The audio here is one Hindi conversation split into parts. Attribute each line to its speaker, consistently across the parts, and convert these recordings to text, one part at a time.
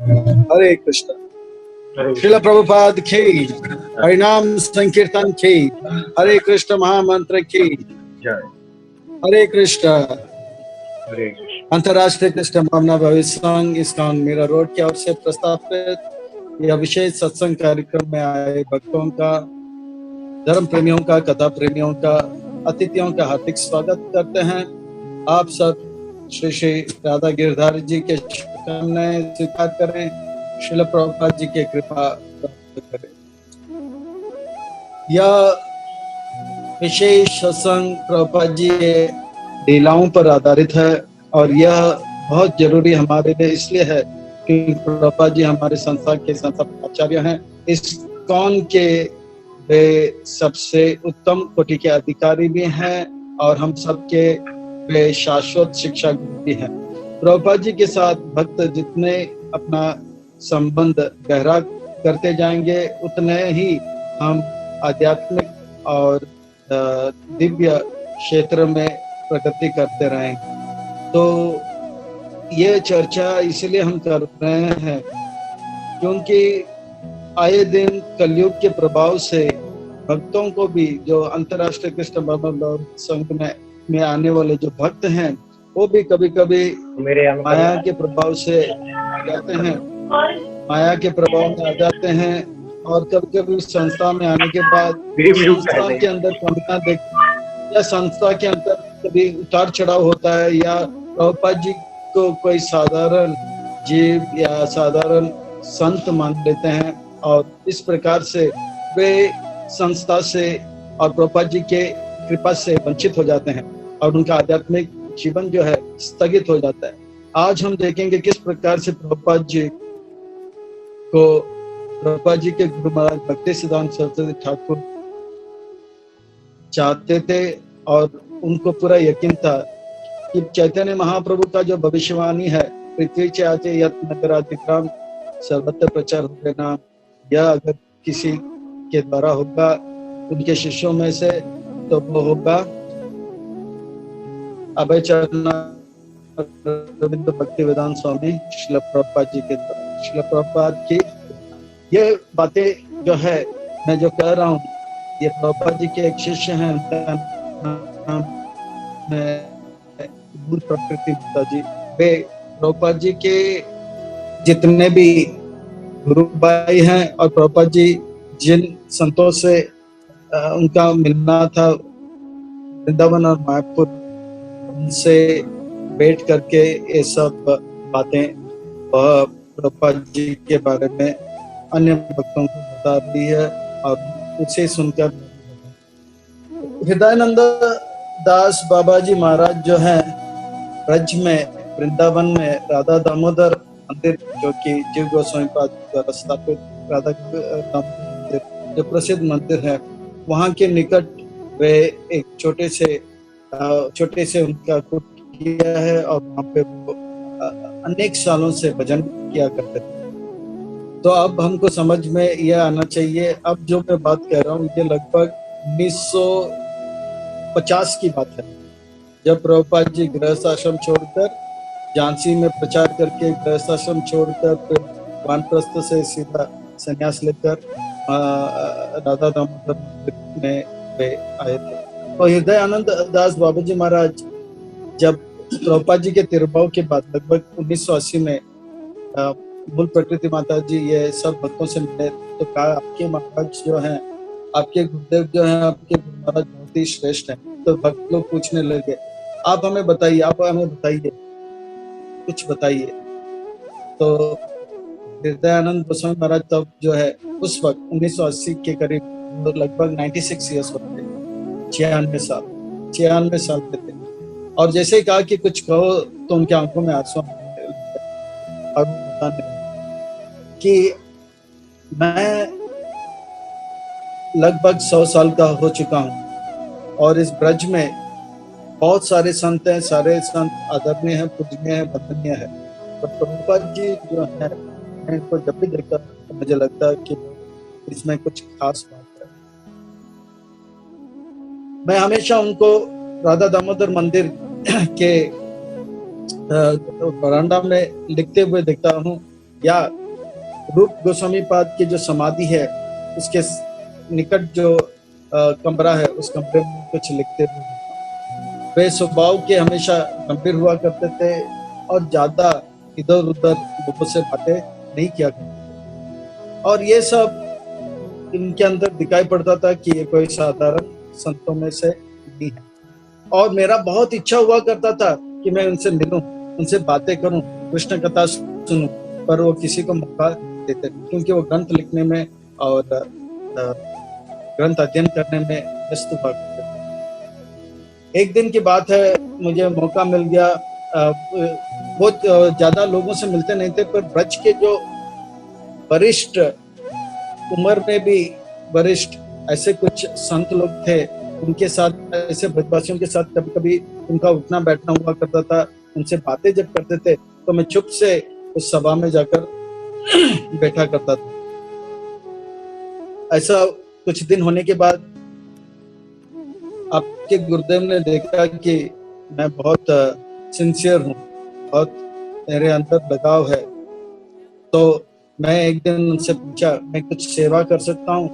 Speaker 1: हरे कृष्ण। श्रील प्रभुपाद की हरिनाम संकीर्तन की, हरे कृष्ण महामंत्र की
Speaker 2: जय।
Speaker 1: हरे कृष्ण।
Speaker 2: हरे कृष्ण।
Speaker 1: अंतर्राष्ट्रीय कृष्ण भावना भविष्य संघ इस्कॉन मीरा रोड की ओर से प्रस्तावित यह विशेष सत्संग कार्यक्रम में आए भक्तों का, धर्म प्रेमियों का, कथा प्रेमियों का, अतिथियों का हार्दिक स्वागत करते हैं। आप सब श्री श्री राधा गिरधारी जी के शुभकामनाएं स्वीकार करें, श्रील प्रभुपाद जी की कृपा प्राप्त करें। यह विशेष सत्संग प्रभुपाद जी के लीलाओं पर आधारित है और यह बहुत जरूरी हमारे लिए इसलिए है कि प्रभुपाद जी हमारे संस्था के संस्थापक आचार्य हैं। इस्कॉन के वे सबसे उत्तम कोटि के अधिकारी भी हैं और हम सबके वे शाश्वत शिक्षा भी हैं। प्रभुपाद जी के साथ भक्त जितने अपना संबंध गहरा करते जाएंगे उतने ही हम आध्यात्मिक और दिव्य क्षेत्र में प्रगति करते रहेंगे। तो ये चर्चा इसलिए हम कर रहे हैं क्योंकि आए दिन कलयुग के प्रभाव से भक्तों को भी, जो अंतर्राष्ट्रीय कृष्ण भावना संघ में आने वाले जो भक्त हैं, वो भी कभी कभी माया के प्रभाव से जाते हैं, माया के प्रभाव में आ जाते हैं और कभी कभी संस्था में आने के बाद संस्था के अंदर कमियां देख या संस्था के अंदर कभी उतार चढ़ाव होता है या प्रभुपाद जी को कोई साधारण जीव या साधारण संत मान लेते हैं और इस प्रकार से वे संस्था से और प्रभुपाद जी के कृपा से वंचित हो जाते हैं और उनका आध्यात्मिक जीवन जो है स्थगित हो जाता है। आज हम देखेंगे किस प्रकार से प्रभुपाद जी के गुरु महाराज भक्ति सिद्धांत सरस्वती ठाकुर चाहते थे और उनको पूरा यकीन था कि चैतन्य महाप्रभु का जो भविष्यवाणी है, पृथ्वी चाहते यत नगराधिक्राम सर्वत्र प्रचार हो गया, यह अगर किसी के द्वारा होगा उनके शिष्यों में से तो वो होगा अभय चरण रविंद्र भक्ति वेदांत स्वामी श्रील प्रभुपाद जी के द्वारा। श्रील प्रभुपाद की ये बातें जो है मैं जो कह रहा हूँ, ये प्रभुपाद जी के एक शिष्य हैं, प्रकृति पिता जी। वे प्रभुपाद जी के जितने भी गुरु भाई हैं और प्रभुपाद जी जिन संतों से उनका मिलना था वृंदावन और मायापुर, उनसे बैठ करके ये सब बातें प्रभुपाद जी के बारे में अन्य भक्तों को बता दी है और उसे सुनकर हृदयानंद दास बाबा जी महाराज जो है ब्रज में वृंदावन में राधा दामोदर मंदिर, जो कि जीव गोस्वामी पाद द्वारा स्थापित राधा दामोदर जो प्रसिद्ध मंदिर है, वहाँ के निकट वे एक छोटे से उनका कुट किया है और वहाँ पे अनेक सालों से भजन किया करते थे। तो अब हमको समझ में यह आना चाहिए, अब जो मैं बात कह रहा हूँ ये लगभग 1950 की बात है, जब प्रभुपाद जी गृहस्थ आश्रम छोड़कर झांसी में प्रचार करके गृहस्थ आश्रम छोड़कर फिर वानप्रस्थ से सीधा संन्यास लेकर राधा दामोदर में वे आए थे। और हृदयानंद दास बाबा जी महाराज जब प्रभुपाद जी के तिरुभाव के बाद लगभग 1980 में मूल प्रकृति माता जी ये सब भक्तों से मिले तो कहा आपके महाराज जो हैं, आपके गुरुदेव जो हैं, आपके गुरु महाराज बहुत ही श्रेष्ठ हैं। तो भक्त लोग पूछने लगे आप हमें बताइए, कुछ बताइए। तो हृदयानंद गोस्वामी महाराज तब जो है उस वक्त 1980 के करीब लगभग 96 ईयर्स होते, 96 साल के थे। और जैसे ही कहा कि कुछ कहो तो उनके आंखों में आंसू और बताने कि मैं लगभग 100 साल का हो चुका हूँ और इस ब्रज में बहुत सारे संत हैं, सारे संत आदरणीय हैं, पूजनीय हैं, वंदनीय है। तो प्रभुपाद जी जो है, मैं इनको जब भी देखता तो मुझे लगता है कि इसमें कुछ खास बात है। मैं हमेशा उनको राधा दामोदर मंदिर के बरामदा में लिखते हुए देखता हूँ या रूप गोस्वामी पाद की जो समाधि है उसके निकट जो कमरा है, उस कमरे में कुछ लिखते थे। वे स्वभाव के हमेशा गंभीर हुआ करते थे और ज्यादा इधर उधर लोगों से बातें नहीं किया करते। और ये सब इनके अंदर दिखाई पड़ता था कि ये कोई साधारण संतों में से नहीं है। और मेरा बहुत इच्छा हुआ करता था कि मैं उनसे मिलूं, उनसे बातें करूं, कृष्ण कथा सुनूं, पर वो किसी को मौका देते, क्योंकि वो ग्रंथ लिखने में और ग्रंथ अध्ययन करने में व्यस्त हुआ करते थे। एक दिन की बात है, मुझे मौका मिल गया। बहुत ज्यादा लोगों से मिलते नहीं थे, पर ब्रज के जो वरिष्ठ, उम्र में भी वरिष्ठ ऐसे कुछ संत लोग थे, उनके साथ, ऐसे ब्रजवासियों के साथ कभी कभी उनका उठना बैठना हुआ करता था। उनसे बातें जब करते थे तो मैं चुप से उस सभा में जाकर बैठा करता था। ऐसा कुछ दिन होने के बाद आपके गुरुदेव ने देखा कि मैं बहुत सिंसियर हूँ, बहुत मेरे अंदर लगाव है, तो मैं एक दिन उनसे पूछा, मैं कुछ सेवा कर सकता हूँ?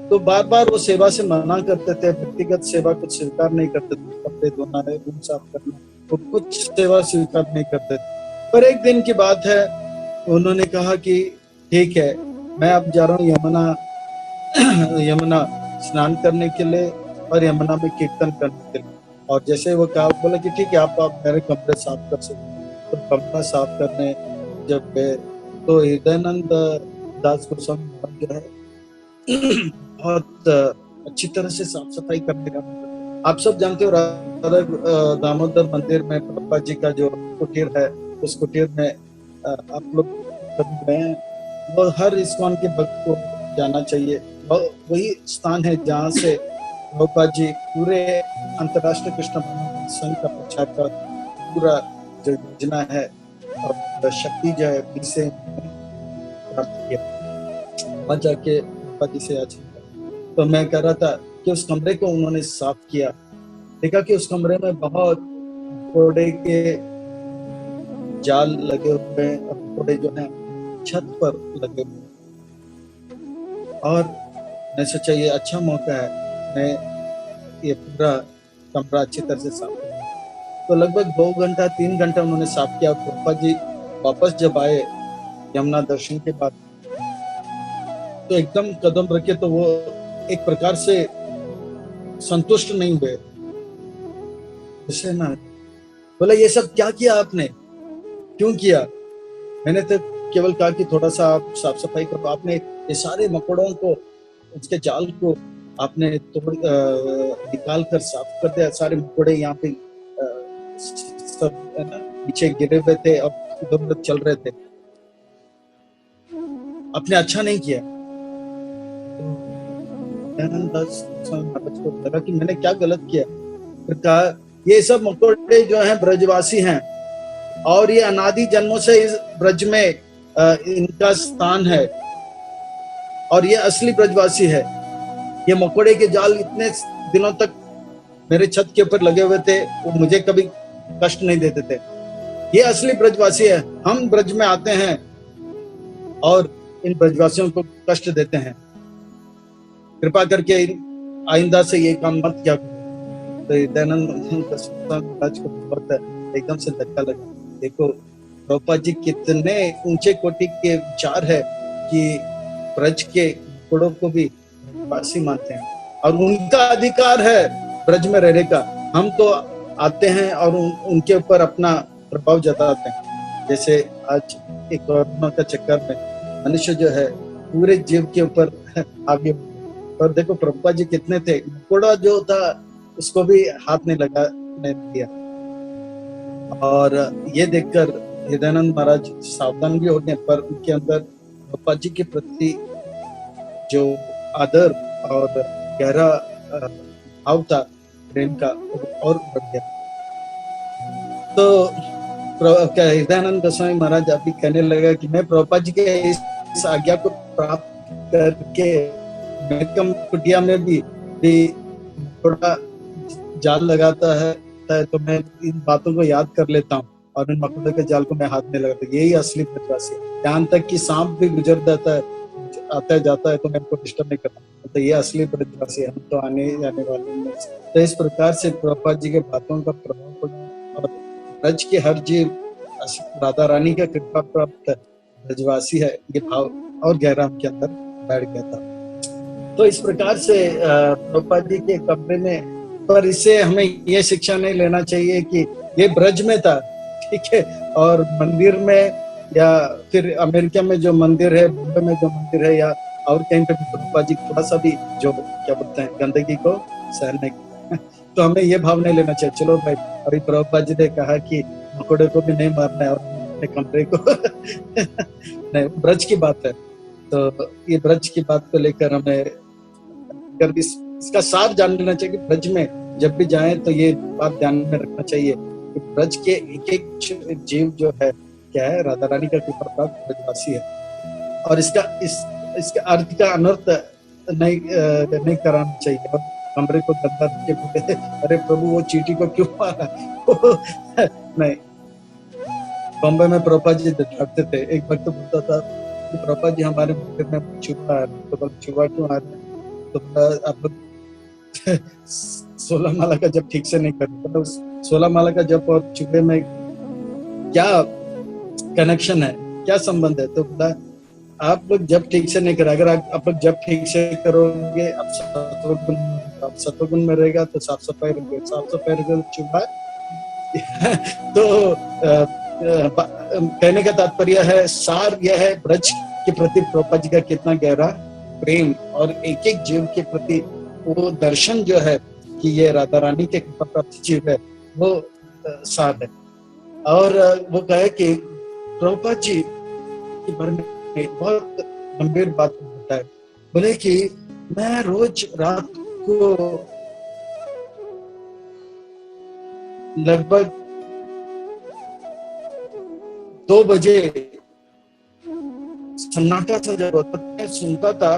Speaker 1: तो बार बार वो सेवा से मना करते थे, व्यक्तिगत सेवा कुछ स्वीकार नहीं करते थे, कपड़े धोना है, रूम साफ करना, वो कुछ सेवा स्वीकार नहीं करते थे। पर एक दिन की बात है, उन्होंने कहा कि ठीक है, मैं अब जा रहा हूँ यमुना स्नान करने के लिए और यमुना में कीर्तन करने के लिए। और जैसे वो कहा, बोला कि ठीक है, आप मेरे कमरे साफ कर सकते। तो कमरा साफ करने जब गए तो हृदयानंद दास गोस्वामी जो है बहुत अच्छी तरह से साफ सफाई करने का। आप सब जानते हो, राधा दामोदर मंदिर में प्रभुपाद जी का जो कुटीर है, उस कुटीर में आप लोग कभी गए, वो हर इस्कॉन के भक्त को जाना चाहिए। वही स्थान है जहाँ से प्रभुपाद जी पूरे अंतर्राष्ट्रीय कृष्ण संघ का प्रचार का पूरा जो योजना है और शक्ति जो है इसे प्राप्त किया। वहाँ जाके प्रभुपाद जी से याचना। तो मैं कह रहा था कि उस कमरे को उन्होंने साफ किया, देखा कि उस कमरे में बहुत घोड़े के जाल लगे हुए हैं और घोड़े जो है छत पर लगे हुए। और मैं सोचा ये अच्छा मौका है, मैं ये पूरा कमरा अच्छी तरह से साफ किया। तो लगभग 2 घंटा 3 घंटा उन्होंने साफ किया। प्रभुपाद जी वापस जब आए यमुना दर्शन के बाद, तो एकदम कदम रखे, तो वो एक प्रकार से संतुष्ट नहीं हुए। ना बोला, ये सब क्या किया आपने, क्यों किया? मैंने तो केवल कहा कि थोड़ा सा आप साफ सफाई करो। आपने ये सारे मकोड़ों को, उसके जाल को आपने तोड़ निकाल कर साफ कर दिया। सारे मकोड़े यहाँ पे सब है ना नीचे गिरे हुए थे और इधर उधर चल रहे थे। आपने अच्छा नहीं किया। को लगा कि मैंने क्या गलत किया। फिर कहा, ये सब मकोड़े जो हैं ब्रजवासी हैं और ये अनादि जन्मों से इस ब्रज में इनका स्थान है और ये असली ब्रजवासी है। ये मकोड़े के जाल इतने दिनों तक मेरे छत के ऊपर लगे हुए थे, वो मुझे कभी कष्ट नहीं देते थे। ये असली ब्रजवासी है। हम ब्रज में आते हैं और इन ब्रजवासियों को कष्ट देते हैं। कृपा करके आइंदा से ये काम मत किया। तो दयानंद को बहुत एकदम से धक्का लगा। देखो प्रभुपाद जी कितने ऊंचे कोटि के विचार है कि ब्रज के घोड़ों को भी वासी मानते हैं और उनका अधिकार है ब्रज में रहने का। हम तो आते हैं और उनके ऊपर अपना प्रभाव जताते हैं। जैसे आज एक कोरोना का चक्कर में मनुष्य जो है पूरे जीव के ऊपर आगे। और देखो प्रभुपाद जी कितने थे, घोड़ा जो था उसको भी हाथ नहीं लगाने दिया। और ये देखकर हृदयानंद महाराज सावधान भी हो गए, पर उनके अंदर प्रभुपाद जी के प्रति जो आदर और गहरा भाव था प्रेम का और बढ़ गया। तो हृदयानंद गोस्वामी महाराज अभी कहने लगा कि मैं प्रभुपाद जी के इस आज्ञा को प्राप्त करके मैं कम कुटिया में भी थोड़ा जाल लगाता है तो मैं इन बातों को याद कर लेता हूँ। और इन मकड़ों के जाल को मैं हाथ में लगाता, यही असली ब्रजवासी है। यहाँ तक कि सांप भी गुजर जाता है, आता है जाता है, तो मैं इनको डिस्टर्ब नहीं करता, तो ये असली ब्रजवासी है, हम तो आने जाने वाले हैं। तो इस प्रकार से प्रभुपाद जी के बातों का प्रभाव पड़ा और ब्रज के हर जीव राधा रानी का कृपा प्राप्त ब्रजवासी है, ये भाव और गहरा उनके अंदर बैठ गया था। तो इस प्रकार से प्रभुपाद जी के कमरे में, पर इससे हमें ये शिक्षा नहीं लेना चाहिए कि ये ब्रज में था, ठीक है, और मंदिर में या फिर अमेरिका में जो मंदिर है, मुंबई में जो मंदिर है, या और कहीं पे भी प्रभुपाद जी थोड़ा सा भी जो क्या बोलते हैं गंदगी को सहन नहीं किया। तो हमें ये भाव नहीं लेना चाहिए, चलो भाई अभी प्रभुपाद जी ने कहा कि मकोड़े को भी नहीं मारना है और अपने कमरे को नहीं, ब्रज की बात है, तो ये ब्रज की बात को लेकर हमें इसका सार जान लेना चाहिए कि ब्रज में जब भी जाएं तो ये बात ध्यान में रखना चाहिए कि ब्रज के एक एक जीव जो है क्या है, राधा रानी का कृपा प्राप्त ब्रजवासी है। और इसका अर्थ का अनर्थ नहीं कराना चाहिए और कमरे को गंदा के बोले अरे प्रभु वो चींटी को क्यों मारा नहीं। बॉम्बे में प्रभुपाद जी डांटते थे, एक वक्त तो बोलता था कि प्रभुपाद जी हमारे मंदिर में छुपा है, तो बोला छुपा क्यों आ रहे हैं, तो आप लोग 16 माला का जब ठीक से नहीं करते, तो 16 माला का जब और छुपे में क्या कनेक्शन है, क्या संबंध है, तो बोला आप लोग जब ठीक से नहीं करें, अगर आप लोग जब ठीक से करोगे आप सत्वगुण में रहेगा तो साफ सफाई रखोगे, साफ सफाई रखोगे छुपा। तो कहने का तात्पर्य है, सार यह है ब्रज के प्रति प्रभुपाद जी का कितना गहरा प्रेम और एक एक जीव के प्रति वो दर्शन जो है कि ये राधा रानी के कृपा प्राप्त जीव है, वो सार है। और वो कहे कि प्रभुपाद जी के बारे में बहुत गंभीर बात होता है, बोले कि मैं रोज रात को लगभग 2 बजे सन्नाटा सा जब होता मैं सुनता था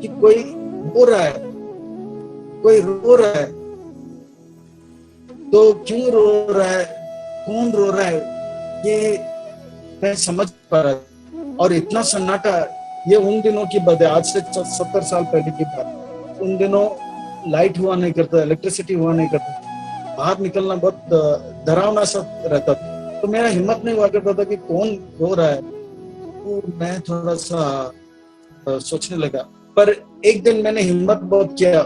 Speaker 1: कि कोई रो रहा है, कोई रो रहा है, तो क्यों रो रहा है, कौन रो रहा है, ये मैं समझ पा रहा। और इतना सन्नाटा, ये उन दिनों की बात है, आज से 70 साल पहले की बात। उन दिनों लाइट हुआ नहीं करता, इलेक्ट्रिसिटी हुआ नहीं करता, बाहर निकलना बहुत डरावना सा रहता था, तो मेरा हिम्मत नहीं हुआ करता था कि कौन रो रहा है। तो मैं थोड़ा सा सोचने लगा, पर एक दिन मैंने हिम्मत बहुत किया,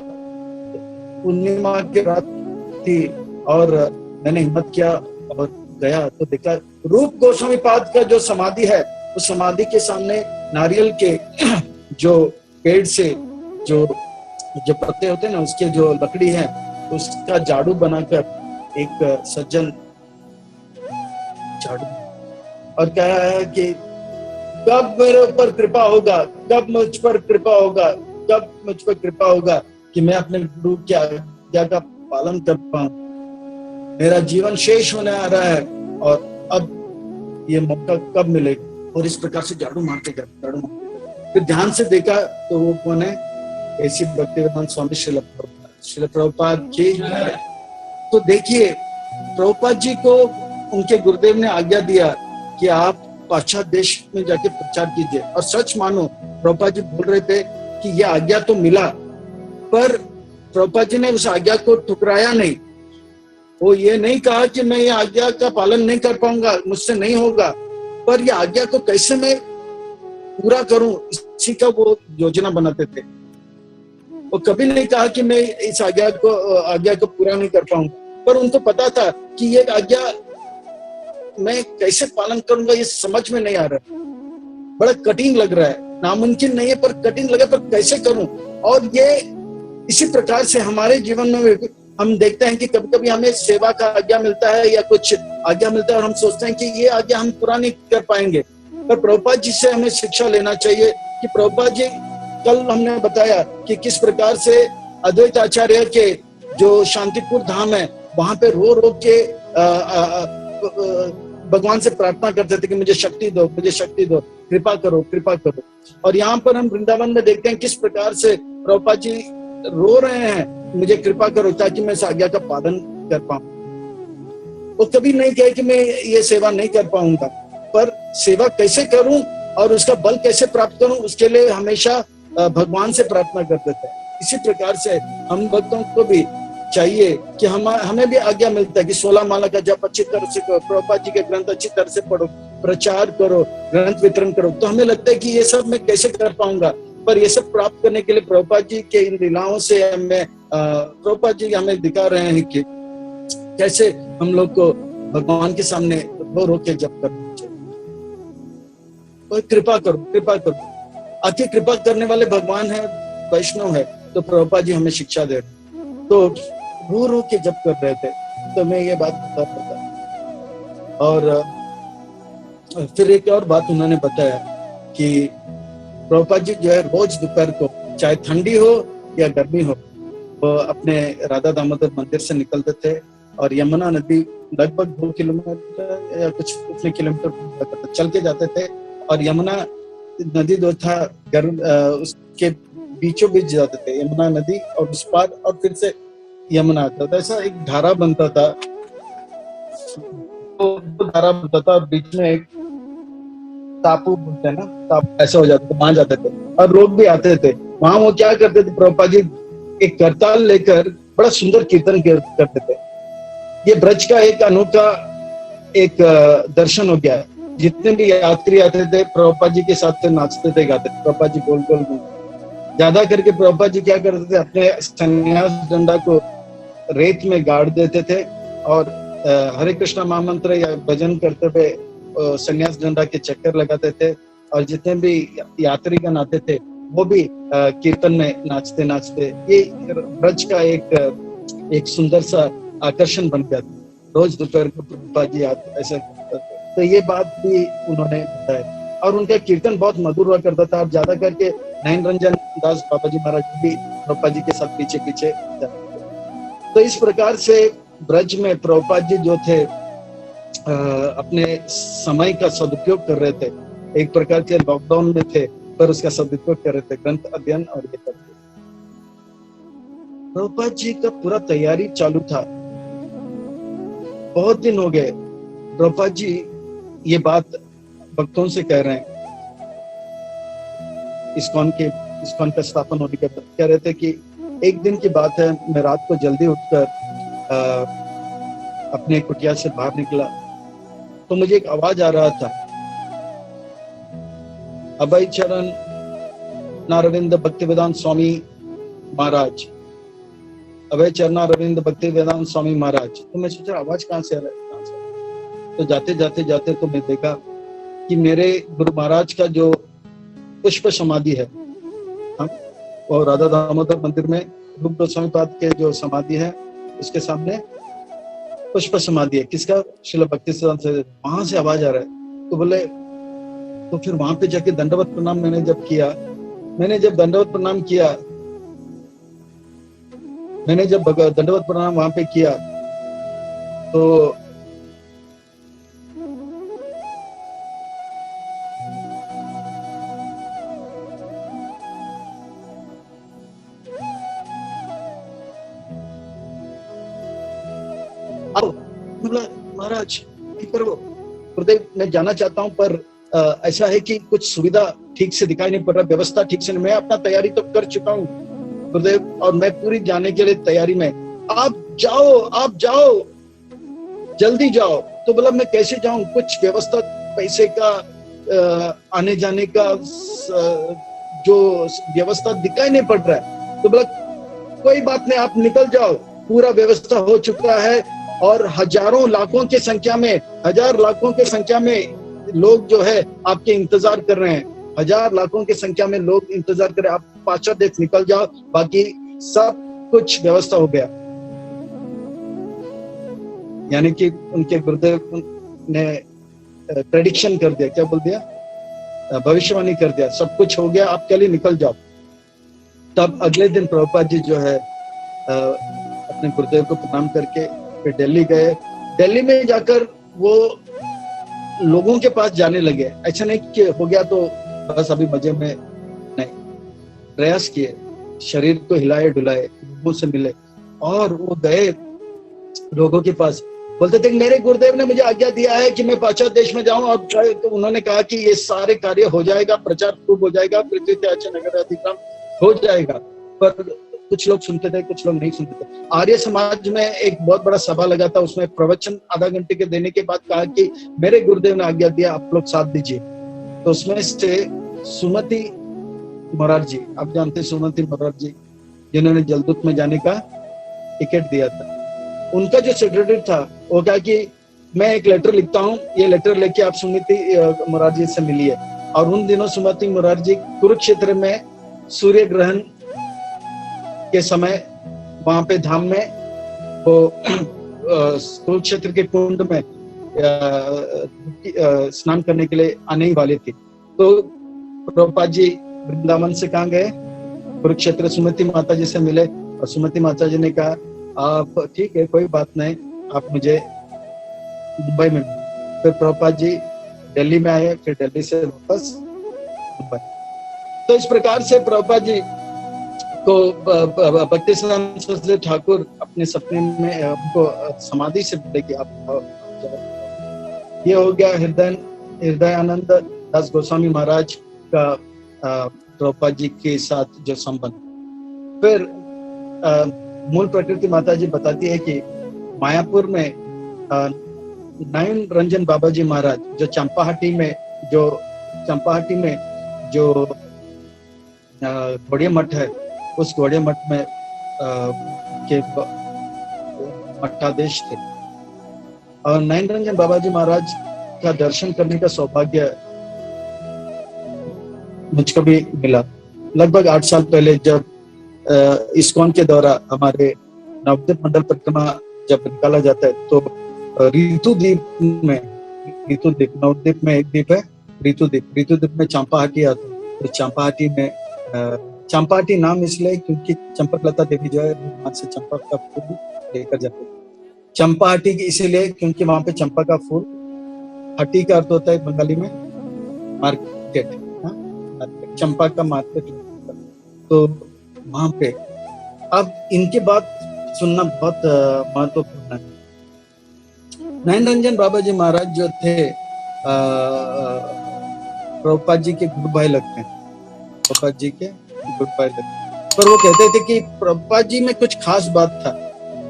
Speaker 1: पूर्णिमा की रात थी और मैंने हिम्मत किया और गया तो देखा रूप गोस्वामी पाद का जो समाधि है, उस समाधि के सामने नारियल के जो पेड़ से जो पत्ते होते हैं ना, उसके जो लकड़ी है, उसका झाड़ू बनाकर एक सज्जन झाड़ू और कह रहा है कि कब मेरे ऊपर कृपा होगा, कब मुझ पर कृपा होगा, कब मुझ पर कृपा होगा कि मैं अपने गुरु की आज्ञा का पालन कर पाऊं। मेरा जीवन शेष होने आ रहा है और अब ये मौका कब मिलेगा। और इस प्रकार से झाड़ू मारते गए। फिर ध्यान से देखा तो वो कौन है, ऐसी भक्तिवेदांत स्वामी श्रील प्रभुपाद जी। तो देखिए प्रभुपाद जी को उनके गुरुदेव ने आज्ञा दिया कि आप पाश्चात देश में जाके प्रचार कीजिए। और सच मानो प्रभुपाद जी बोल रहे थे कि ये आज्ञा तो मिला, पर प्रभुपाद जी ने उस आज्ञा को ठुकराया नहीं। वो ये नहीं कहा कि मैं ये आज्ञा का पालन नहीं कर पाऊंगा, मुझसे नहीं होगा, पर ये आज्ञा को कैसे मैं पूरा करूं, इसी का वो योजना बनाते थे। वो कभी नहीं कहा कि मैं इस आज्ञा को पूरा नहीं कर पाऊंगा, पर उनको पता था कि ये आज्ञा मैं कैसे पालन करूंगा, ये समझ में नहीं आ रहा, बड़ा कठिन लग रहा है, नामुमकिन नहीं है पर कठिन लगे, पर कैसे करूं। और ये इसी प्रकार से हमारे जीवन में हम देखते हैं कि कभी कभी हमें सेवा का आज्ञा मिलता है या कुछ आज्ञा मिलता है और हम सोचते हैं कि ये आज्ञा हम पूरा नहीं कर पाएंगे, पर प्रभुपाद जी से हमें शिक्षा लेना चाहिए कि प्रभुपाद जी, कल हमने बताया कि किस प्रकार से अद्वैत आचार्य के जो शांतिपुर धाम है, वहां पे रो रो के भगवान से प्रार्थना करते थे कि मुझे शक्ति दो, मुझे शक्ति दो, कृपा करो, कृपा करो। और यहाँ पर हम वृंदावन में देखते हैं किस प्रकार से प्रभुपाद जी रो रहे हैं, मुझे कृपा करो ताकि मैं इस आज्ञा का पालन कर पाऊं। वो कभी नहीं कहे कि मैं ये सेवा नहीं कर पाऊंगा, पर सेवा कैसे करूं और उसका बल कैसे प्राप्त करूं, उसके लिए हमेशा भगवान से प्रार्थना करते थे। इसी प्रकार से हम भक्तों को भी चाहिए कि हमें भी आज्ञा मिलता है कि 16 माला का जप अच्छी तरह से करो, प्रभुपाद जी के ग्रंथ अच्छी तरह से पढ़ो, प्रचार करो, ग्रंथ वितरण करो। तो हमें लगता है कि ये सब मैं कैसे कर पाऊंगा, पर ये सब प्राप्त करने के लिए प्रभुपाद जी के इन लीलाओं से प्रभुपाद जी हमें दिखा रहे हैं कि कैसे हम लोग को भगवान के सामने रो के जप करना चाहिए। तो कृपा करो, कृपा करो। आखिर कृपा करने वाले भगवान है, वैष्णव है, तो प्रभुपाद जी हमें शिक्षा दे रहे। तो रो के जप कर रहे थे, तो मैं ये बात बता पाता। और फिर एक और बात उन्होंने बताया कि प्रभुपाद जी जो है रोज दोपहर को, चाहे ठंडी हो या गर्मी हो, वो अपने राधा दामोदर मंदिर से निकलते थे और यमुना नदी लगभग 2 किलोमीटर या कुछ उतने किलोमीटर चल के जाते थे। और यमुना नदी जो था उसके बीचों बीच जाते थे, यमुना नदी और उस पार, और फिर से यमुना आता था। ऐसा एक धारा बनता था, तो धारा बनता था और बीच में एक टापू बोलते हैं ना, टापू ऐसा हो जाता था, वहां जाते थे और लोग भी आते थे वहां। वो क्या करते थे, प्रभुपाद जी एक करताल लेकर बड़ा सुंदर कीर्तन करते थे। ये ब्रज का एक अनोखा एक दर्शन हो गया। जितने भी यात्री आते थे प्रभुपाद जी के साथ नाचते थे, गाते थे। प्रभुपाद जी गोल गोल ज्यादा करके प्रभुपाद जी क्या करते थे, अपने संन्यास डंडा को रेत में गाड़ देते थे और हरे कृष्णा महामंत्र या भजन करते हुए संन्यास डंडा के चक्कर लगाते थे। और जितने भी यात्रीगण आते थे वो भी कीर्तन में नाचते नाचते, ये ब्रज का एक सुंदर सा आकर्षण बन गया। रोज दोपहर को प्रभुपाद जी ऐसा करते थे। तो ये बात भी उन्होंने बताया। और उनका कीर्तन बहुत मधुर हुआ करता था। और ज्यादा करके नयन रंजन दास बाबा जी महाराज भी प्रभुपाद जी के साथ पीछे पीछे जाते थे। तो इस प्रकार से ब्रज में प्रभुपाद जी जो थे अपने समय का सदुपयोग कर रहे थे। एक प्रकार के लॉकडाउन में थे, पर उसका सदुपयोग कर रहे थे, ग्रंथ अध्ययन और ये करते। प्रभुपाद जी का पूरा तैयारी चालू था। बहुत दिन हो गए प्रभुपाद जी ये बात भक्तों से कह रहे हैं। इस्कॉन का स्थापन होने के बाद कह रहे थे कि एक दिन की बात है, मैं रात को जल्दी उठकर अपने कुटिया से बाहर निकला, तो मुझे एक आवाज आ रहा था, अभय चरण नारविंद भक्तिवेदांत स्वामी महाराज, अभय चरण अरविंद भक्तिवेदांत स्वामी महाराज। तो मैं सोचा आवाज कहाँ से आ रहा है। तो जाते जाते तो मैं देखा कि मेरे गुरु महाराज का जो पुष्प समाधि है, और राधा दामोदर मंदिर में रूप गोस्वामी पाद के जो समाधि है उसके सामने पुष्प समाधि है। किसका? श्रील भक्ति सिद्धांत से। वहां से आवाज आ रहा है। तो बोले, तो फिर वहां पे जाके दंडवत प्रणाम मैंने जब दंडवत प्रणाम वहां पे किया, तो महाराज गुरुदेव मैं जाना चाहता हूं, पर ऐसा है कि कुछ सुविधा ठीक से दिखाई नहीं पड़ रहा, व्यवस्था ठीक से नहीं। मैं अपना तैयारी तो कर चुका हूँ गुरुदेव, और मैं पूरी जाने के लिए तैयारी में। आप जाओ जल्दी जाओ। तो बोला मैं कैसे जाऊं, कुछ व्यवस्था पैसे का आने जाने का जो व्यवस्था दिखाई नहीं पड़ रहा है। तो बोला कोई बात नहीं, आप निकल जाओ, पूरा व्यवस्था हो चुका है। और हजारों लाखों की संख्या में लोग जो है आपके इंतजार कर रहे हैं। 1000 लाखों की संख्या में लोग इंतजार कर रहे हैं। आप पाछा देख निकल जाओ, बाकी सब कुछ व्यवस्था हो गया। यानी कि उनके गुरुदेव ने प्रेडिक्शन कर दिया, क्या बोल दिया, भविष्यवाणी कर दिया, सब कुछ हो गया, आप के लिए निकल जाओ। तब अगले दिन प्रभुपाद जी जो है अपने गुरुदेव को प्रणाम करके फिर दिल्ली गए। दिल्ली में जाकर वो लोगों के पास जाने लगे। ऐसा नहीं कि हो गया तो बस अभी मजे में, नहीं, प्रयास किए, शरीर को हिलाए डुलाए, लोगों से मिले और वो गए लोगों के पास। बोलते थे कि मेरे गुरुदेव ने मुझे आज्ञा दिया है कि मैं पाश्चात्य देश में जाऊं, और तो उन्होंने कहा कि ये सारे कार्य हो जाएगा, प्रचार खूब हो जाएगा, पृथ्वी के अच्छे नगर अधिकार हो जाएगा। पर कुछ लोग सुनते थे, कुछ लोग नहीं सुनते थे। आर्य समाज में एक बहुत बड़ा सभा लगा था, उसमें प्रवचन आधा घंटे के देने के बाद कहा कि मेरे गुरुदेव ने आज्ञा दिया, आप लोग साथ दीजिए। तो उसमें से सुमति मोरारजी, आप जानते हैं सुमति मोरारजी, जिन्होंने जलदूत में जाने का टिकट दिया था, उनका जो सेक्रेटरी था वो कहा कि मैं एक लेटर लिखता हूँ, ये लेटर लेके आप सुमति मोरारजी से मिलिए। और उन दिनों सुमति मोरारजी कुरुक्षेत्र में सूर्य ग्रहण के समय वहां पे धाम में वो कुरुक्षेत्र के कुंड में स्नान करने के लिए आने ही वाले थे। तो प्रभुपाद जी वृंदावन से कहाँ गए, कुरुक्षेत्र सुमति माता जी से मिले, और सुमति माता जी ने कहा आप ठीक है, कोई बात नहीं, आप मुझे मुंबई में। फिर प्रभुपाद जी दिल्ली में आए, फिर दिल्ली से वापस मुंबई। तो इस प्रकार से प्रभुपाद जी को भक्तिसिद्धांत सरस्वती ठाकुर अपने सपने में उनको समाधि से बोले कि आप। ये हो गया हृदयानंद दास गोस्वामी महाराज का प्रभुपाद जी के साथ जो संबंध। फिर मूल प्रकृति माता जी बताती है कि मायापुर में नयन रंजन बाबा जी महाराज जो चंपाहाटी में जो घोड़िया मठ है, उस घोड़िया मठ में के मठाधीश थे। और नयन रंजन बाबा जी महाराज का दर्शन करने का सौभाग्य मुझको भी मिला लगभग 8 साल पहले, जब इस्कॉन के द्वारा हमारे नवद्वीप मंडल परिक्रमा जब निकाला जाता है, तो नवद्वीप में एक द्वीप है ऋतुद्वीप में चंपाहाटी आता है। तो चंपाहाटी में चंपाहाटी नाम इसलिए क्योंकि चंपकलता देवी जो है वहां से चंपा का फूल लेकर जाते हैं। चंपाहाटी इसीलिए क्योंकि वहां पे चंपा का फूल, हटी का अर्थ होता है बंगाली में मार्केट, चंपा का मार्केट। तो वहां पे अब इनके बात सुनना बहुत महत्वपूर्ण है। नयन रंजन बाबा जी महाराज जो थे प्रभुपाद जी के गुरु भाई लगते हैं, प्रभुपाद जी के गुरु भाई लगते हैं। पर वो कहते थे कि प्रभुपाद जी में कुछ खास बात था।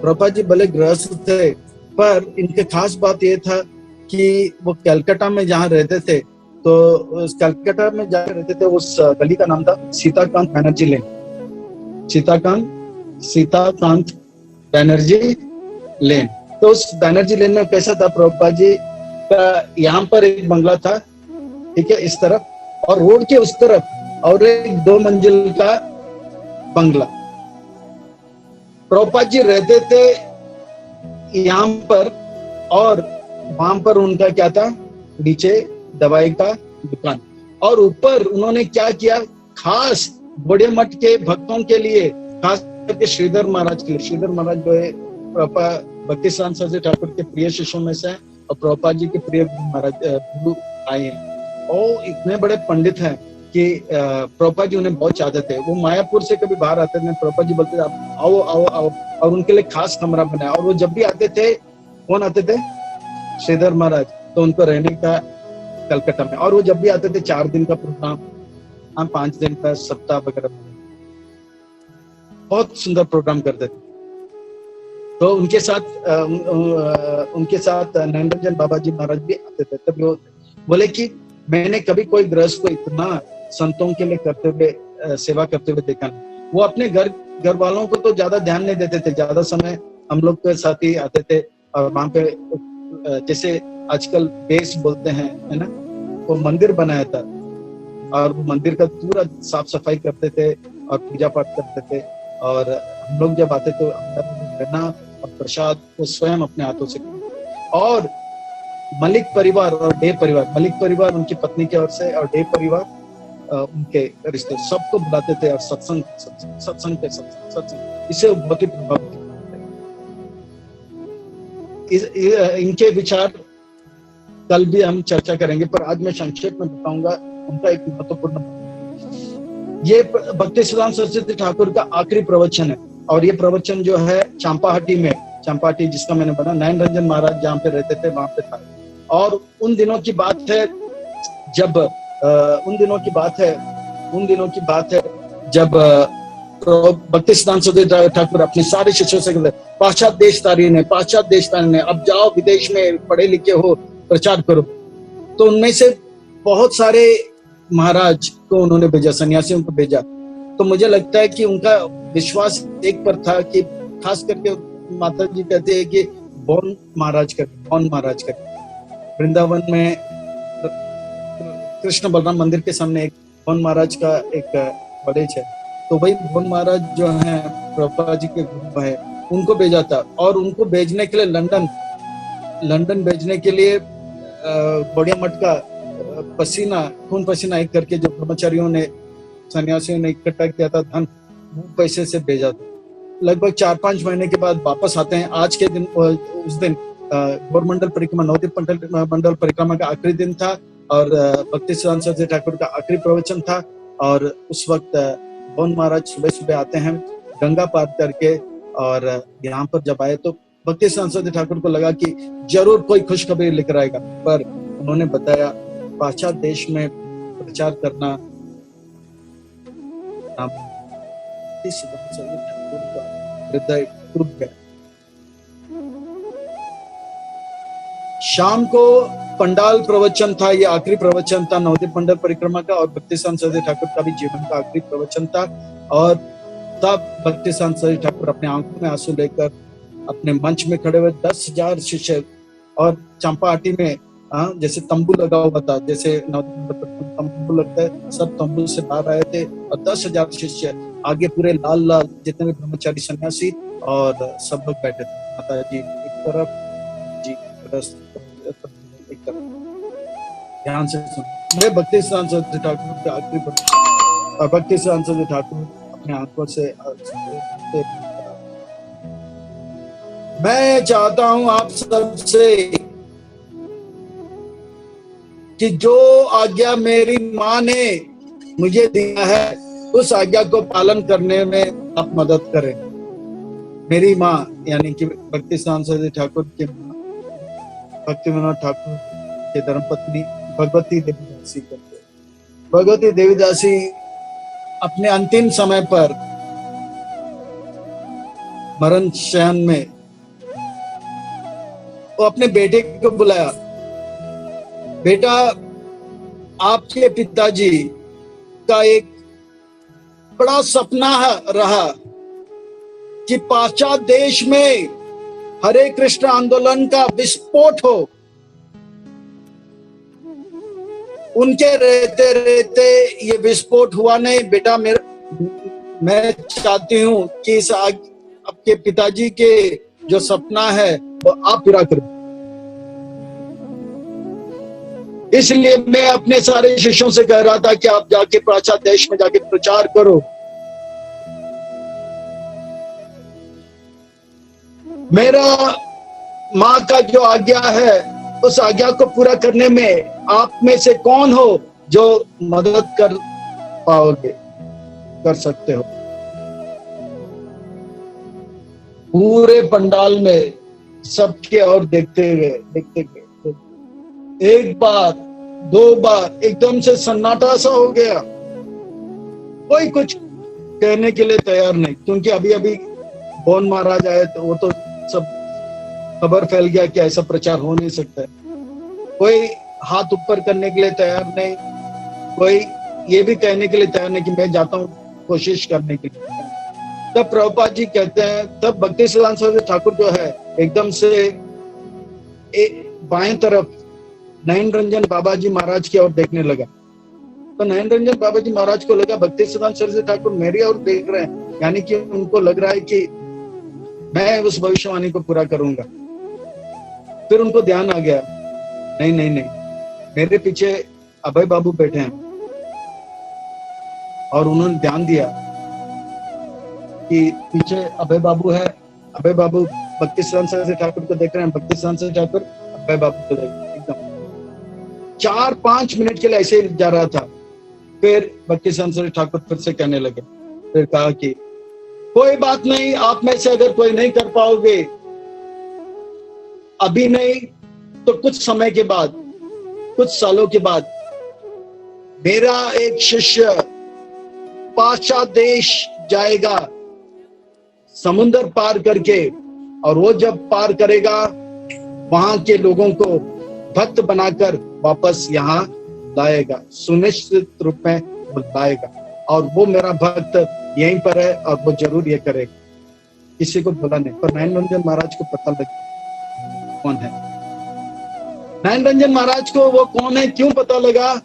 Speaker 1: प्रभुपाद जी भले गृहस्थ थे, पर इनके खास बात ये था कि वो कलकत्ता में जहाँ रहते थे, तो उस कलकत्ता में जहाँ रहते थे उस गली का नाम था सीताकांत बैनर्जी लेन। सीताकांत बैनर्जी लेन। तो उस बैनर्जी लेन में कैसा था, प्रभुपाद जी का यहाँ पर एक बंगला था, ठीक है, इस तरफ, और रोड के उस तरफ और एक 2 मंजिल का बंगला। प्रभुपाद जी रहते थे यहाँ पर, और वहां पर उनका क्या था, नीचे दवाई का दुकान, और ऊपर उन्होंने क्या किया, खास घोड़िया मठ के भक्तों के लिए, खास करके श्रीधर महाराज के लिए। श्रीधर महाराज जो है भक्तिसिद्धांत सरस्वती ठाकुर के प्रिय शिष्यों में से हैं, और प्रभुपाद जी के प्रिय गुरु आए हैं। और इतने बड़े पंडित हैं कि प्रभुपाद जी उन्हें बहुत चाहते थे। वो मायापुर से कभी बाहर आते थे, प्रभुपाद जी बोलते थे आप आओ आओ आओ, और उनके लिए खास कमरा बनाया। और वो जब भी आते थे, कौन आते थे, श्रीधर महाराज, तो उनको रहने का कलकत्ता में। और वो जब भी आते थे 4 दिन का प्रोग्राम, 5 दिन का सप्ताह वगैरह, बहुत सुंदर प्रोग्राम करते थे। तो उनके साथ नयन रंजन बाबा जी महाराज भी आते थे। तब वो बोले कि मैंने कभी कोई गृहस्थ को इतना संतों के लिए करते हुए, सेवा करते हुए देखा नहीं। वो अपने घर वालों को तो ज्यादा ध्यान नहीं देते थे, ज्यादा समय हम लोग के साथ ही आते थे। और वहां पे जैसे आजकल बेस बोलते हैं, है ना, वो मंदिर बनाया था, और वो मंदिर का पूरा साफ सफाई करते थे और पूजा पाठ करते थे। और हम लोग जब आते तो रहना और प्रसाद वो स्वयं अपने हाथों से करते। और मलिक परिवार और डे परिवार, मलिक परिवार उनकी पत्नी की ओर से, और डे परिवार उनके रिश्ते, सबको बुलाते थे। और सत्संग इससे बहुत ही प्रभावित। इनके विचार कल भी हम चर्चा करेंगे, पर आज मैं संक्षेप में बताऊंगा उनका एक महत्वपूर्ण। ये भक्तिसिद्धांत सरस्वती ठाकुर का आखिरी प्रवचन है, और ये प्रवचन जो है चंपाहाटी चंपाटी जिसका मैंने बना, नयन रंजन महाराज जहाँ पे रहते थे वहां पे था। और उन दिनों की बात है जब उन दिनों की बात है जब भक्ति सिद्धांत सरस्वती ठाकुर अपने सारे शिष्यों से कहते, पाश्चात्य देश ने अब जाओ विदेश में पढ़े लिखे हो, प्रचार करो। तो उनमें से बहुत सारे महाराज को उन्होंने भेजा, सन्यासियों को भेजा। तो मुझे लगता है कि उनका विश्वास एक पर था कि खास करके माता जी कहते हैं कि बौन महाराज कर वृंदावन में कृष्ण बलराम मंदिर के सामने एक बौन महाराज का एक कॉलेज है। तो वही बौन महाराज जो है प्रभुपाद जी के गुरु है, उनको भेजा था। और उनको भेजने के लिए लंदन भेजने के लिए बड़िया मठ का खून पसीना एक करके जो ब्रह्मचारियों ने, सन्यासियों ने इकट्ठा किया था धन, वो पैसे से भेजा था। लगभग 4-5 महीने के बाद वापस आते हैं। आज के दिन, उस दिन गौरमंडल परिक्रमा, नवद्वीप मंडल परिक्रमा का आखिरी दिन था और भक्ति सिद्धांत सरस्वती ठाकुर का आखिरी प्रवचन था। और उस वक्त बौन महाराज सुबह आते हैं गंगा पार करके, और यहाँ पर जब आए तो भक्ति सिद्धांत सरस्वती ठाकुर को लगा कि जरूर कोई खुशखबरी लेकर आएगा। पर उन्होंने बताया पाश्चात्य देश में प्रचार करना हृदय टूट गया। शाम को पंडाल प्रवचन था, ये आखिरी प्रवचन था नवद्वीप मंडल परिक्रमा का, और भक्ति सिद्धांत सरस्वती ठाकुर का भी जीवन का आखिरी प्रवचन था। और तब भक्ति सिद्धांत सरस्वती ठाकुर अपने आंखों में आंसू लेकर अपने मंच में खड़े हुए 10,000 शिष्य, और चंपाटी में जैसे तंबू लगा हुआ था, जैसे तंबू लगता है, सब तंबू से बाहर आए थे और 10,000 शिष्य आगे, पूरे लाल जितने भी ब्रह्मचारी सन्यासी और सब लोग बैठे थे। माता जी एक तरफ, जी एक तरफ। ध्यान से सुन। मैं भक्ति सिद्धांत सरस्वती ठाकुर के आखिरी और भक्ति सिद्धांत सरस्वती ठाकुर अपने आंखों से मैं चाहता हूं आप सबसे कि जो आज्ञा मेरी माँ ने मुझे दिया है, उस आज्ञा को पालन करने में आप मदद करें। मेरी माँ यानी कि भक्ति सिद्धांत सरस्वती ठाकुर की भक्ति विनोद ठाकुर के धर्मपत्नी भगवती देवीदासी करते। भगवती देवीदासी अपने अंतिम समय पर मरण शयन में वो अपने बेटे को बुलाया, बेटा आपके पिताजी का एक बड़ा सपना रहा कि पाश्चात्य देश में हरे कृष्ण आंदोलन का विस्फोट हो। उनके रहते रहते ये विस्फोट हुआ नहीं बेटा। मैं चाहती हूं कि इस आपके पिताजी के जो सपना है वो आप पूरा करो। इसलिए मैं अपने सारे शिष्यों से कह रहा था कि आप जाके पाश्चात्य देश में जाके प्रचार करो। मेरा माँ का जो आज्ञा है, उस आज्ञा को पूरा करने में आप में से कौन हो जो मदद कर पाओगे, कर सकते हो। पूरे पंडाल में सबके और देखते गए। एक बार, दो बार एकदम से सन्नाटा सा हो गया। कोई कुछ कहने के लिए तैयार नहीं, क्योंकि अभी अभी बौन महाराज आए तो वो तो सब खबर फैल गया कि ऐसा प्रचार हो नहीं सकता है। कोई हाथ ऊपर करने के लिए तैयार नहीं, कोई ये भी कहने के लिए तैयार नहीं कि मैं जाता हूँ कोशिश करने के लिए। तब प्रभुपाद जी कहते हैं, तब भक्ति सिद्धांत सरस्वती ठाकुर जो है एकदम से बाएं तरफ नयन रंजन बाबा जी महाराज की ओर देखने लगा। तो नयन रंजन बाबा जी महाराज को लगा भक्ति सिद्धांत सरस्वती ठाकुर मेरी ओर देख रहे हैं, यानी कि उनको लग रहा है कि मैं उस भविष्यवाणी को पूरा करूंगा। फिर उनको ध्यान आ गया, नहीं, मेरे पीछे अभय बाबू बैठे हैं। और उन्होंने ध्यान दिया कि पीछे अभय बाबू है। अभय बाबू भक्ति सिद्धांत सरस्वती ठाकुर को देख रहे हैं, भक्ति सिद्धांत सरस्वती ठाकुर अभय बाबू को देख रहे हैं। एकदम 4-5 मिनट के लिए ऐसे ही जा रहा था। फिर भक्ति सिद्धांत सरस्वती ठाकुर फिर से कहने लगे, फिर कहा कि कोई बात नहीं, आप में से अगर कोई नहीं कर पाओगे अभी नहीं तो कुछ समय के बाद, कुछ सालों के बाद मेरा एक शिष्य पाश्चात्य देश जाएगा समुद्र पार करके, और वो जब पार करेगा वहां के लोगों को भक्त बनाकर वापस यहाँ लाएगा, सुनिश्चित रूप में वो लाएगा। और वो मेरा भक्त यहीं पर है और वो जरूर ये करेगा। किसी को बोला नहीं, पर नयन रंजन महाराज को पता लगा कौन है। नयन रंजन महाराज को वो कौन है क्यों पता लगा?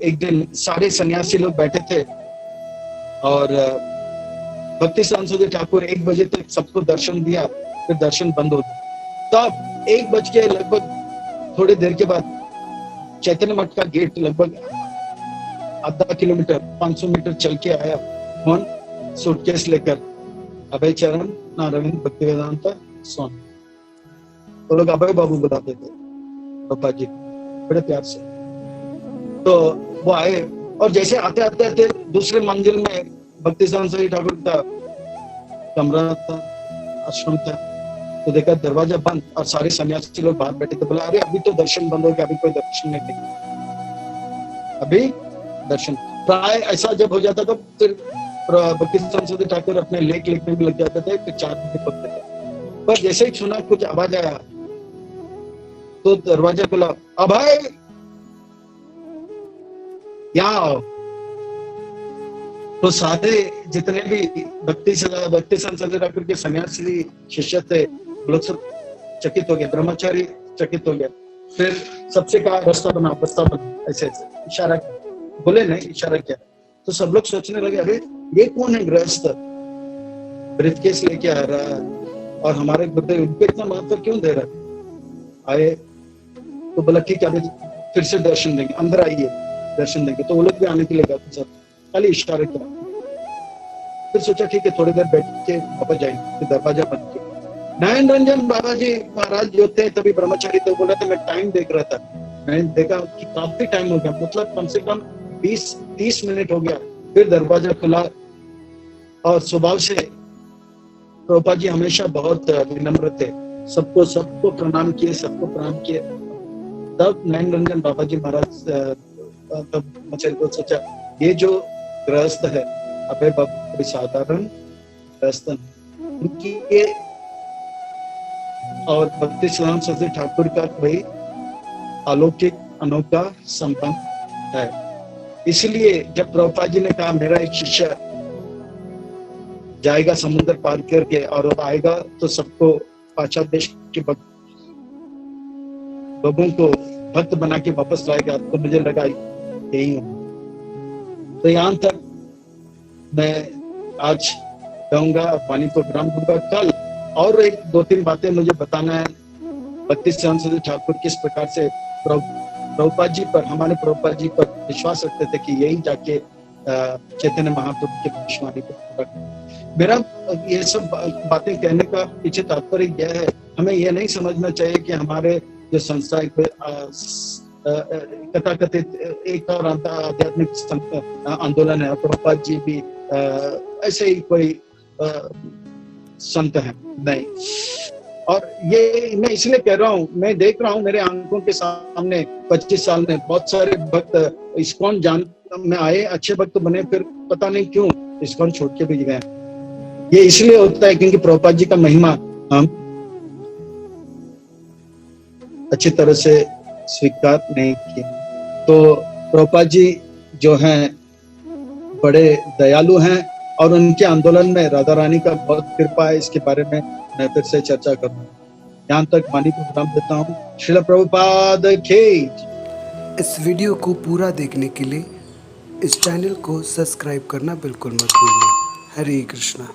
Speaker 1: एक दिन सारे सन्यासी लोग बैठे थे और भक्ति सरस्वती ठाकुर 1 बजे तक सबको दर्शन दिया, फिर दर्शन बंद हो गया। तब 1 बज के लगभग थोड़ी देर के बाद चैतन्य मठ का गेट लगभग आधा किलोमीटर 500 मीटर चल के आया। कौन? सूटकेस लेकर अभय चरण नारायण भक्ति वेदांता स्वामी। तो लोग अभय बाबू बुलाते थे पापा जी बड़े प्यार से। तो वो आए और जैसे आते आते आते दूसरे मंजिल में भक्ति सरस्वती ठाकुर का कमरा था, आश्रम था। तो देखा दरवाजा बंद और सारे सन्यासी लोग बाहर बैठे थे। बोला अरे अभी तो दर्शन बंद हो गया, अभी कोई दर्शन नहीं देगा, अभी दर्शन। प्राय ऐसा जब हो जाता तो फिर भक्ति सरस्वती ठाकुर अपने लेख लिखने में लग जाते थे, फिर 4 बजे पकड़ते थे। पर जैसे ही सुना कुछ आवाज आया तो दरवाजा खुला, अभय यहाँ आओ। तो सारे जितने भी भक्ति सरस्वती ठाकुर के सन्यासी शिष्य थे लोग सब चकित हो गए, ब्रह्मचारी चकित हो गया। फिर सबसे कहा रास्ता बनाओ, रास्ता बनाओ, ऐसे ऐसे इशारा किया, बोले नहीं इशारा किया। तो सब लोग सोचने लगे अरे ये कौन है गृहस्थ, ब्रीफकेस लेके आ रहा है और हमारे बुद्धे उनको इतना महत्व क्यों दे रहा है। आए तो बोला ठीक है अभी फिर से दर्शन देंगे, अंदर आइए दर्शन देंगे। तो वो लोग भी आने के लिए गए, सब खाली इशारा किया। फिर सोचा ठीक है थोड़ी देर बैठ के वापस जाएंगे। फिर दरवाजा बंद किया। नयन रंजन बाबा जी महाराज जो थे तभी ब्रह्मचारी थे, बोला था मैं टाइम देख रहा था, मैंने देखा कि काफी टाइम हो गया, मतलब कम से कम 20-30 मिनट हो गया। फिर दरवाजा खुला और स्वभाव से प्रभुपाद जी हमेशा बहुत विनम्र थे, सबको प्रणाम किए, सबको प्रणाम किए। तब नयन रंजन बाबा जी महाराज ब्रह्मचारी को सोचा ये जो गृहस्थ है अभय बाबू कोई साधारण गृहस्थ उनकी ये और भक्ति सरस्वती ठाकुर का कोई अलौकिक अनोखा संबंध है। इसलिए जब प्रभुपाद जी ने कहा मेरा एक शिष्य जाएगा समुद्र पार करके और अब आएगा तो सबको पाश्चात्य देश के लोगों को भक्त बना के वापस लाएगा, तो मुझे लगा यही हूं। तो यहाँ तक मैं आज कहूंगा, पानी को विराम दूंगा। कल और 1-2-3 बातें मुझे बताना है। भक्ति सरस्वती ठाकुर किस प्रकार से प्रभुपाद जी पर, हमारे प्रभुपाद जी पर विश्वास रखते थे कि यही जाके चैतन्य महाप्रभु के भविष्यवाणी को पूरा। मेरा ये सब बातें कहने का पीछे तात्पर्य यह है, हमें यह नहीं समझना चाहिए कि हमारे जो संस्था कथाकथित एक और आध्यात्मिक आंदोलन है, प्रभुपाद जी भी ऐसे ही कोई संत है नहीं। और ये मैं इसलिए कह रहा हूँ, मैं देख रहा हूँ मेरे आंखों के सामने 25 साल में बहुत सारे भक्त इस्कॉन जान में आए, अच्छे भक्त बने, फिर पता नहीं क्यों इस्कॉन छोड़ के भी गए। ये इसलिए होता है क्योंकि प्रभुपाद जी का महिमा हम अच्छी तरह से स्वीकार नहीं किया। तो प्रभुपाद जी जो हैं बड़े दयालु हैं और उनके आंदोलन में राधा रानी का बहुत कृपा है। इसके बारे में मैं फिर से चर्चा करूंगा। यहाँ तक वाणी को विराम देता हूँ। श्रील प्रभुपाद की।
Speaker 3: इस वीडियो को पूरा देखने के लिए इस चैनल को सब्सक्राइब करना बिल्कुल मत भूलिए। हरे कृष्णा।